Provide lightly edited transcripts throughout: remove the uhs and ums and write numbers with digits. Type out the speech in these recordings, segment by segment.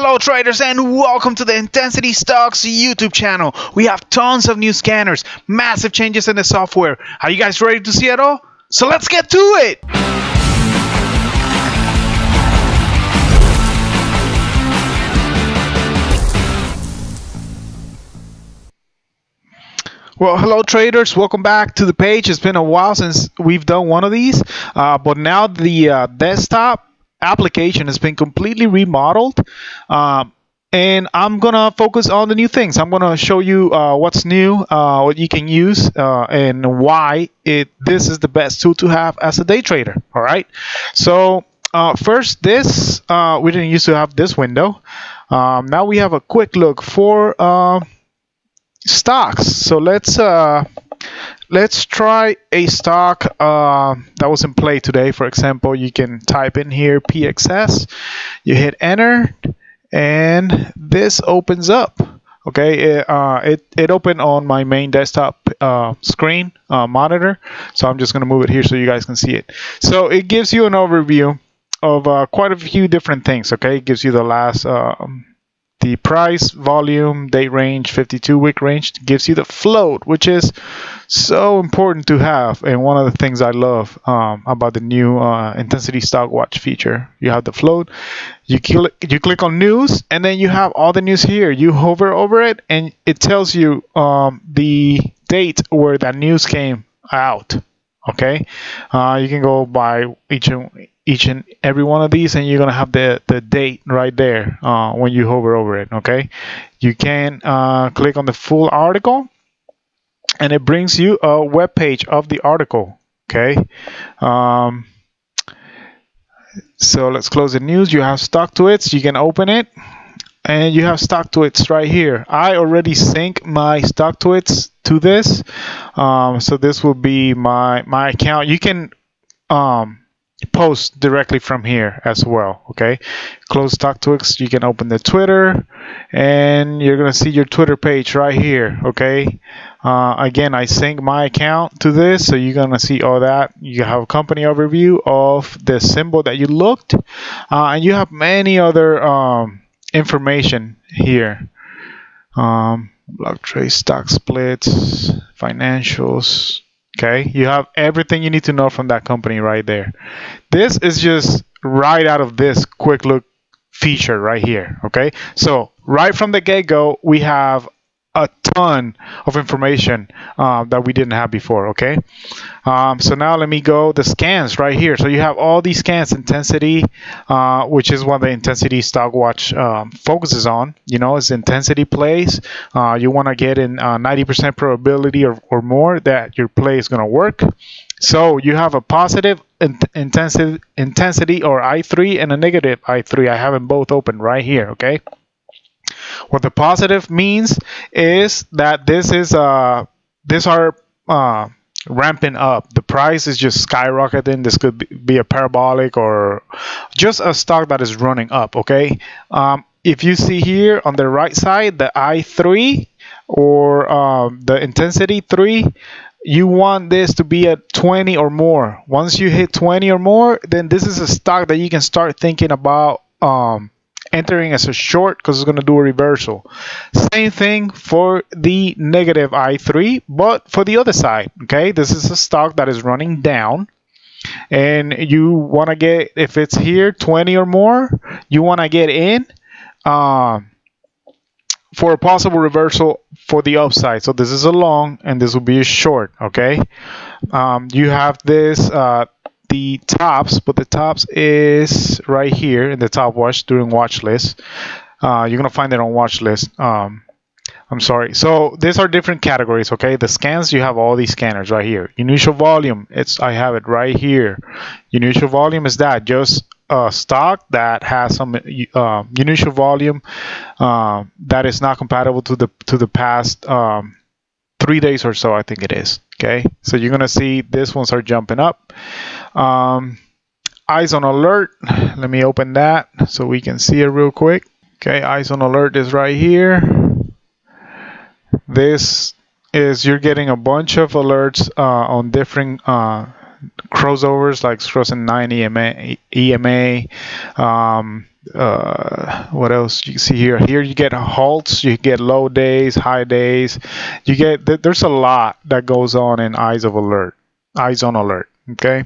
Hello traders and welcome to the Intensity Stocks YouTube channel. We have tons of new scanners, massive changes in the software. Are you guys ready to see it all? So let's get to it! Well, hello traders, welcome back to the page. It's been a while since we've done one of these, but now the desktop application has been completely remodeled, and I'm gonna focus on the new things. I'm gonna show you what's new, what you can use, and why this is the best tool to have as a day trader. All right, so first, this we didn't used to have this window. Now we have a quick look for stocks. So let's try a stock that was in play today. For example, you can type in here PXS, you hit enter, and this opens up. Okay, it opened on my main desktop screen monitor, so I'm just going to move it here so you guys can see it. So it gives you an overview of quite a few different things. Okay, it gives you the last the price, volume, date range, 52-week range. It gives you the float, which is so important to have, and one of the things I love about the new Intensity Stock Watch feature. You have the float, you click on news, and then you have all the news here. You hover over it, and it tells you the date where that news came out. Okay, you can go by each and every one of these, and you're gonna have the date right there when you hover over it. Okay, you can click on the full article, and it brings you a web page of the article. Okay, so let's close the news. You have StockTwits. You can open it, and you have StockTwits right here. I already sync my StockTwits to this, so this will be my account. You can post directly from here as well. Okay, close StockTwits. You can open the Twitter, and you're gonna see your Twitter page right here. Okay, again, I sync my account to this, so you're gonna see all that. You have a company overview of the symbol that you looked, and you have many other information here. Block trade, stock splits, financials. Okay, you have everything you need to know from that company right there. This is just right out of this quick look feature right here. Okay, so right from the get-go, we have a ton of information that we didn't have before. Okay, so now let me go the scans right here. So you have all these scans, intensity, which is what the Intensity Stock Watch focuses on. You know, it's intensity plays. You want to get in 90% probability or more that your play is going to work. So you have a positive intensity or I3 and a negative I3. I have them both open right here. Okay. What the positive means is that these are ramping up. The price is just skyrocketing. This could be a parabolic or just a stock that is running up. Okay, if you see here on the right side, the I3 or the intensity 3, you want this to be at 20 or more. Once you hit 20 or more, then this is a stock that you can start thinking about entering as a short, because it's going to do a reversal. Same thing for the negative I3, but for the other side. Okay, this is a stock that is running down, and you want to get, if it's here 20 or more, you want to get in for a possible reversal for the upside. So this is a long, and this will be a short. Okay, you have this the tops, but the tops is right here in the top watch during watch list. You're gonna find it on watch list. I'm sorry. So these are different categories. Okay, the scans, you have all these scanners right here. Initial volume, I have it right here. Initial volume is that just a stock that has some initial volume that is not compatible to the past 3 days or so, I think it is. Okay, so you're gonna see these ones are jumping up. Eyes on alert. Let me open that so we can see it real quick. Okay, eyes on alert is right here. This is, you're getting a bunch of alerts on different crossovers like crossing 9 EMA, What else you see here? Here you get halts, you get low days, high days. You get there's a lot that goes on in eyes on alert. Okay.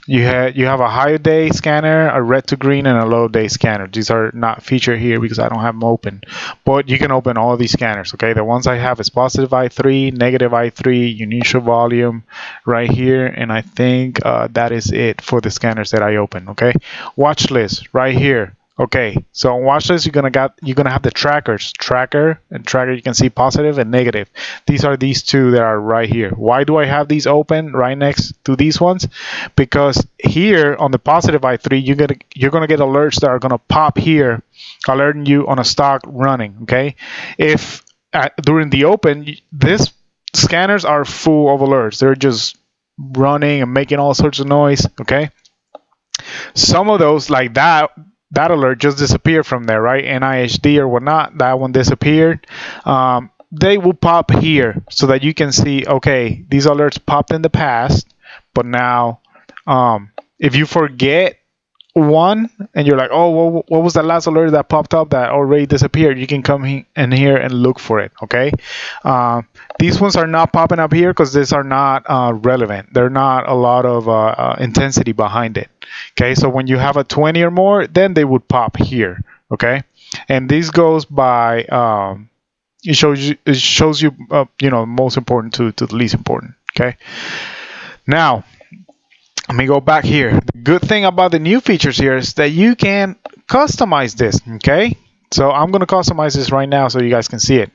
You have a high day scanner, a red to green, and a low day scanner. These are not featured here because I don't have them open, but you can open all these scanners. Okay, the ones I have is positive I3, negative I3, initial volume right here, and I think that is it for the scanners that I open. Okay, watch list right here. Okay, so on watch list you're gonna have the tracker. You can see positive and negative. These two that are right here. Why do I have these open right next to these ones? Because here on the positive I3 you're gonna get alerts that are gonna pop here, alerting you on a stock running. Okay, if during the open this scanners are full of alerts, they're just running and making all sorts of noise. Okay, some of those like that alert just disappeared from there, right? NISD or whatnot, that one disappeared. They will pop here so that you can see, okay, these alerts popped in the past, but now if you forget one and you're like, oh, well, what was that last alert that popped up that already disappeared, you can come in here and look for it. Okay, these ones are not popping up here because these are not relevant. They're not a lot of intensity behind it. Okay, so when you have a 20 or more, then they would pop here. Okay, and this goes by it shows you most important to the least important. Okay, now let me go back here. The good thing about the new features here is that you can customize this. Okay, so I'm going to customize this right now so you guys can see it.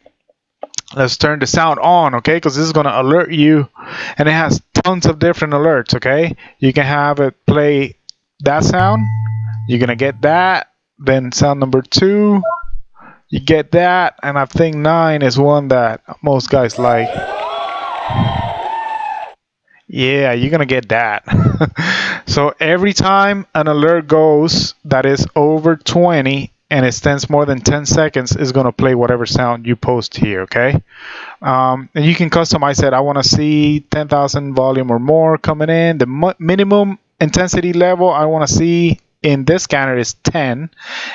Let's turn the sound on, okay, because this is going to alert you, and it has tons of different alerts. Okay, you can have it play that sound, you're going to get that, then sound number 2, you get that, and I think 9 is one that most guys like. Yeah, you're gonna get that. So every time an alert goes that is over 20 and it stands more than 10 seconds, it's gonna play whatever sound you post here. Okay, and you can customize it. I want to see 10,000 volume or more coming in. The minimum intensity level I want to see in this scanner is 10,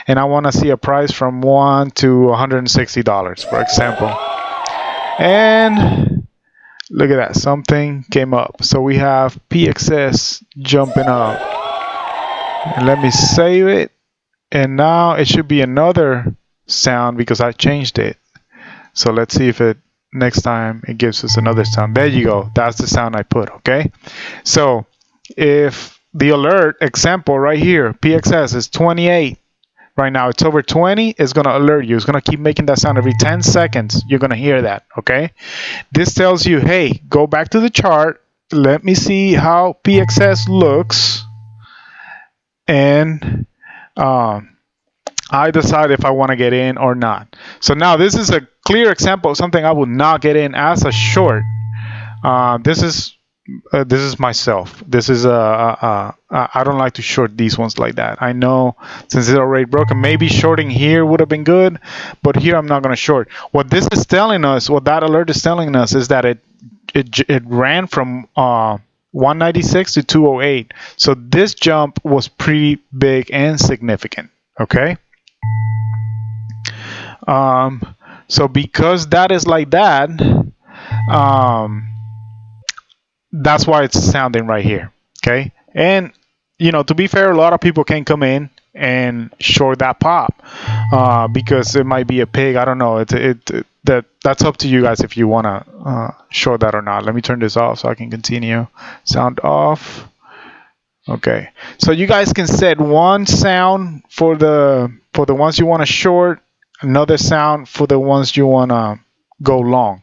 and I want to see a price from $1 to $160, for example. And look at that, something came up. So we have PXS jumping up. And let me save it. And now it should be another sound because I changed it. So let's see if it next time it gives us another sound. There you go. That's the sound I put. Okay. So if the alert example right here, PXS is 28. Right now it's over 20, it's going to alert you. It's going to keep making that sound every 10 seconds. You're going to hear that, okay? This tells you, hey, go back to the chart. Let me see how PXS looks. And I decide if I want to get in or not. So now this is a clear example of something I would not get in as a short. This is myself. This is I don't like to short these ones like that. I know since it's already broken, maybe shorting here would have been good, but here I'm not going to short. What this is telling us, what that alert is telling us, is that it ran from 196 to 208. So this jump was pretty big and significant. Okay. So because that is like that, that's why it's sounding right here. Okay, and to be fair, a lot of people can come in and short that pop because it might be a pig. I don't know. That's up to you guys if you want to short that or not. Let me turn this off so I can continue. Sound off. Okay, so you guys can set one sound for the ones you want to short, another sound for the ones you want to go long.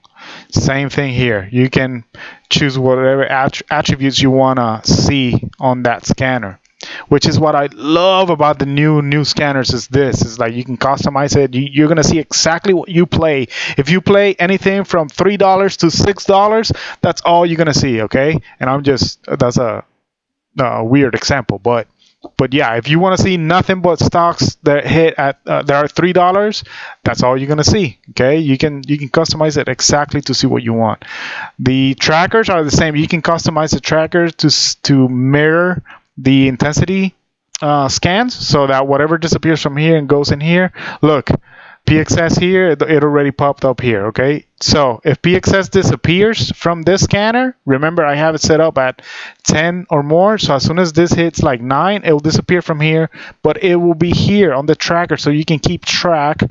Same thing here. You can choose whatever attributes you want to see on that scanner, which is what I love about the new scanners. Is like you can customize it. You're gonna see exactly what you play. If you play anything from $3 to $6, that's all you're gonna see. Okay, and that's a weird example, but yeah, if you want to see nothing but stocks that hit at that are $3, that's all you're gonna see. Okay, you can customize it exactly to see what you want. The trackers are the same. You can customize the tracker to mirror the intensity scans, so that whatever disappears from here and goes in here, look, PXS here, it already popped up here. Okay, so if PXS disappears from this scanner, remember I have it set up at 10 or more, so as soon as this hits like 9, it will disappear from here, but it will be here on the tracker, so you can keep track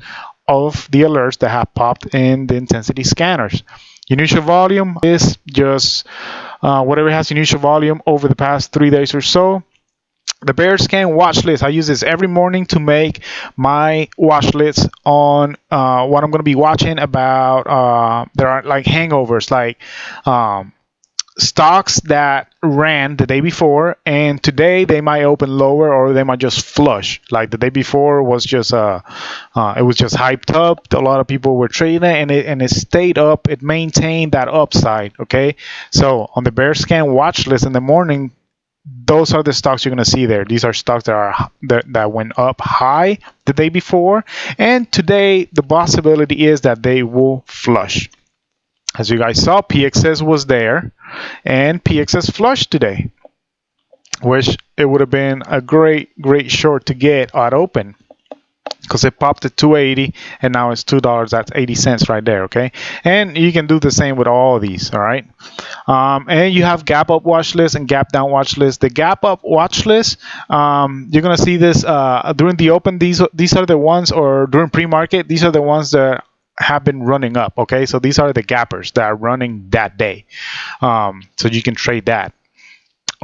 of the alerts that have popped in the intensity scanners. Initial volume is just whatever has initial volume over the past 3 days or so. The bear scan watch list, I use this every morning to make my watch list on what I'm going to be watching about. There are like hangovers, like stocks that ran the day before, and today they might open lower or they might just flush. Like the day before was just it was just hyped up. A lot of people were trading it, and it stayed up. It maintained that upside. Okay, so on the bear scan watch list in the morning, those are the stocks you're going to see there. These are stocks that went up high the day before, and today the possibility is that they will flush. As you guys saw, PXS was there, and PXS flushed today, which it would have been a great short to get at open, because it popped at 280 and now it's $2. That's 80 cents right there. Okay, and you can do the same with all of these. All right, and you have gap up watch list and gap down watch list. The gap up watch list, you're gonna see this during the open. These are the ones, or during pre-market, these are the ones that have been running up. Okay, so these are the gappers that are running that day, so you can trade that.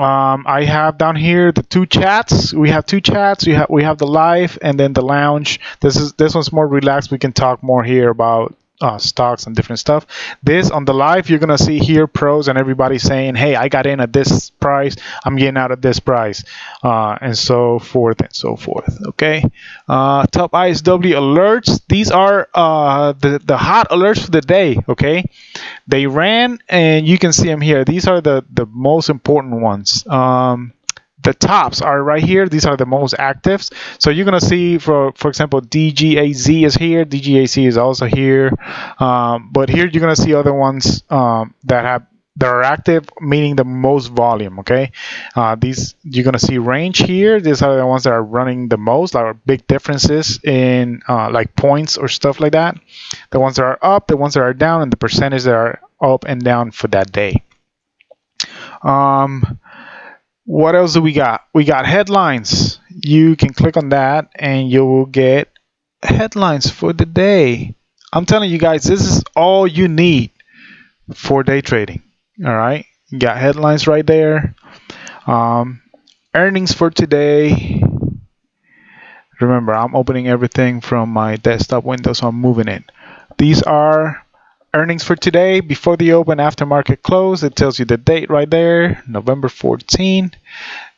I have down here the two chats. We have two chats. We have the live and then the lounge. This one's more relaxed. We can talk more here about stocks and different stuff. This on the live, you're gonna see here pros and everybody saying, "Hey, I got in at this price. I'm getting out at this price," and so forth and so forth. Okay. Top ISW alerts. These are the hot alerts for the day. Okay. They ran, and you can see them here. These are the most important ones. The tops are right here. These are the most actives. So you're gonna see, for example, DGAZ is here. DGAC is also here. But here you're gonna see other ones that are active, meaning the most volume. Okay. These you're gonna see range here. These are the ones that are running the most. There are big differences in like points or stuff like that. The ones that are up, the ones that are down, and the percentage that are up and down for that day. What else do we got? We got headlines. You can click on that and you will get headlines for the day. I'm telling you guys, this is all you need for day trading. All right, you got headlines right there. Earnings for today. Remember, I'm opening everything from my desktop window, so I'm moving it. These are earnings for today, before the open, after market close. It tells you the date right there, November 14.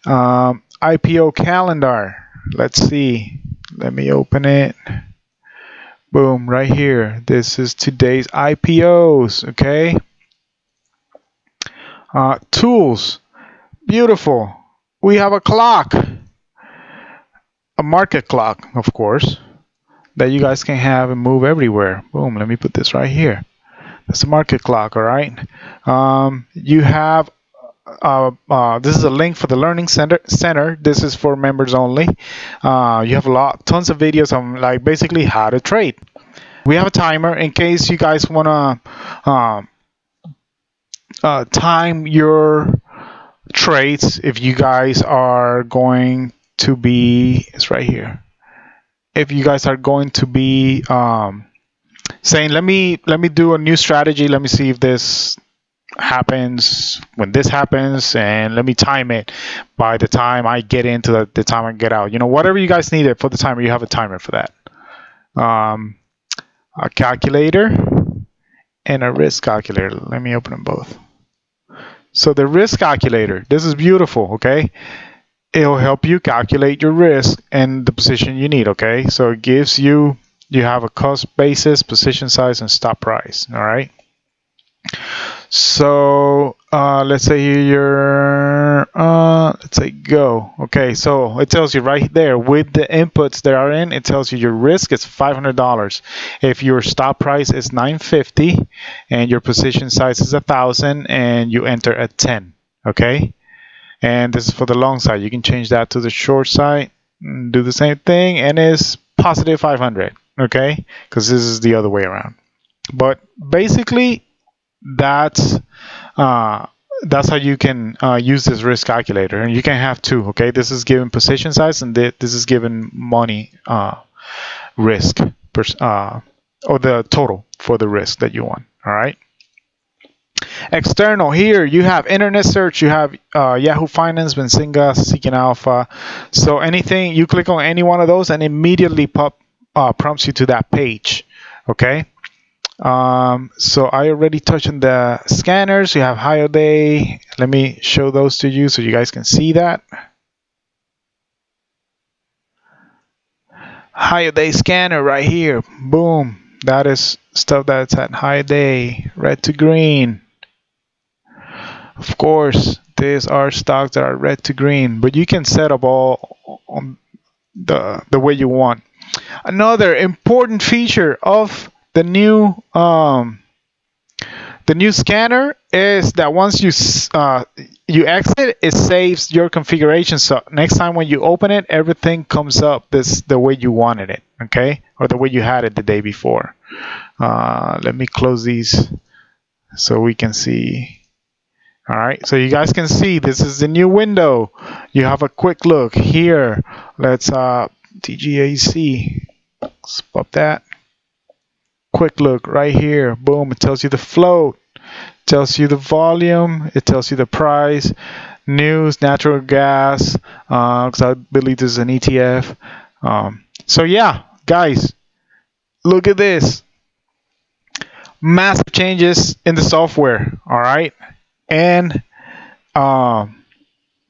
IPO calendar. Let's see. Let me open it. Boom, right here. This is today's IPOs. Okay. Tools. Beautiful. We have a clock. A market clock, of course, that you guys can have and move everywhere. Boom. Let me put this right here. That's a market clock. All right. You have this is a link for the learning center. This is for members only. You have tons of videos on like basically how to trade. We have a timer in case you guys want to time your trades. If you guys are going to be, it's right here. If you guys are going to be saying, let me do a new strategy, let me see if this happens when this happens, and let me time it by the time I get into the time I get out. You know, whatever you guys need it for the timer, you have a timer for that. A calculator and a risk calculator. Let me open them both. So the risk calculator, this is beautiful. Okay, it'll help you calculate your risk and the position you need. Okay, so it gives you have a cost basis, position size, and stop price. All right. So let's say here let's say go. Okay, so it tells you right there with the inputs that are in. It tells you your risk is $500. If your stop price is $950 and your position size is 1,000, and you enter at 10. Okay. and this is for the long side. You can change that to the short side, do the same thing, and it's positive 500. Okay, because this is the other way around. But basically, that's uh, that's how you can use this risk calculator, and you can have two. Okay, this is given position size, and this is given money risk or the total for the risk that you want. All right. External, here you have internet search, you have Yahoo Finance, Benzinga, Seeking Alpha. So anything, you click on any one of those and immediately prompts you to that page. Okay. So I already touched on the scanners. You have higher day. Let me show those to you so you guys can see that. Higher day scanner right here. Boom. That is stuff that's at high day, red to green. Of course, these are stocks that are red to green, but you can set up all on the way you want. Another important feature of the new scanner is that once you exit, it saves your configuration. So next time when you open it, everything comes up the way you wanted it, okay, or the way you had it the day before. Let me close these so we can see. All right, so you guys can see this is the new window. You have a quick look here. Let's TGAC. Let's pop that. Quick look right here. Boom, it tells you the float, tells you the volume, it tells you the price, news, natural gas, because I believe this is an ETF. So yeah, guys, look at this. Massive changes in the software, all right? And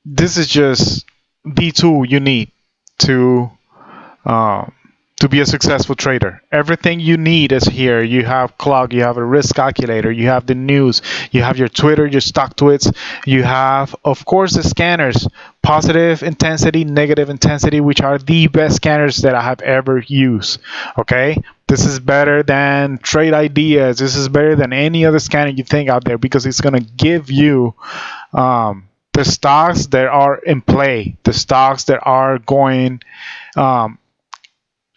this is just the tool you need to be a successful trader. Everything you need is here. You have clock, you have a risk calculator, you have the news, you have your Twitter, your stock tweets, you have, of course, the scanners, positive intensity, negative intensity, which are the best scanners that I have ever used. Okay, this is better than Trade Ideas. This is better than any other scanner you think out there, because it's going to give you the stocks that are in play, the stocks that are going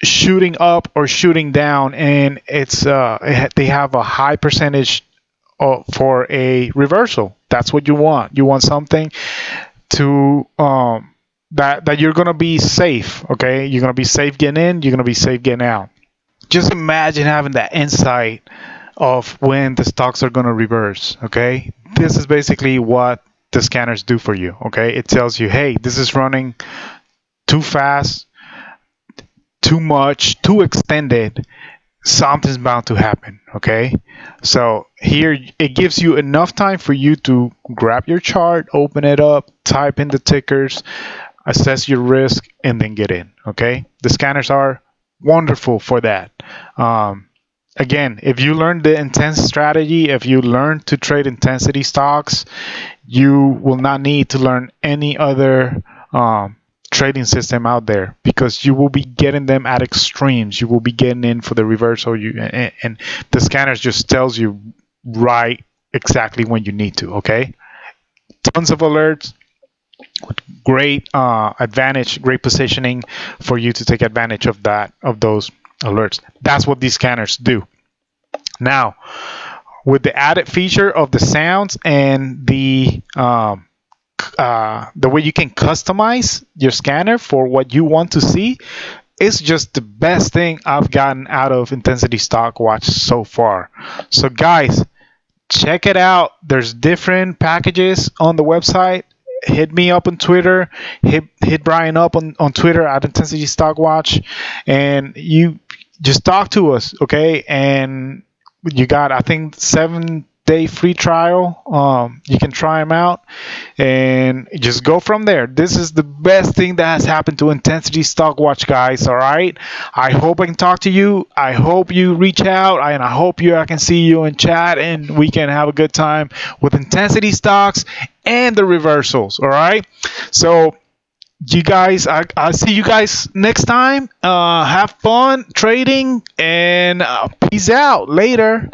shooting up or shooting down, and it's they have a high percentage for a reversal. That's what you want. You want something to that you're gonna be safe. Okay, you're gonna be safe getting in. You're gonna be safe getting out. Just imagine having that insight of when the stocks are gonna reverse. Okay, this is basically what the scanners do for you. Okay, it tells you, hey, this is running too fast, too much, too extended, something's bound to happen. Okay, so here it gives you enough time for you to grab your chart, open it up, type in the tickers, assess your risk, and then get in. Okay, the scanners are wonderful for that. Again, if you learn the intense strategy, if you learn to trade intensity stocks, you will not need to learn any other trading system out there, because you will be getting them at extremes. You will be getting in for the reversal, and the scanners just tells you right exactly when you need to. Okay, tons of alerts, great advantage, great positioning for you to take advantage of those alerts. That's what these scanners do. Now, with the added feature of the sounds and the way you can customize your scanner for what you want to see, it's just the best thing I've gotten out of Intensity Stock Watch so far. So guys, check it out. There's different packages on the website. Hit me up on Twitter. Hit Brian up on Twitter at Intensity Stock Watch, and you just talk to us, okay? And you got, I think, 7-day free trial. You can try them out and just go from there. This is the best thing that has happened to Intensity Stock Watch, guys. All right, I hope I can talk to you. I hope you reach out, and I hope I can see you in chat, and we can have a good time with intensity stocks and the reversals. All right, so you guys, I'll see you guys next time. Have fun trading, and peace out later.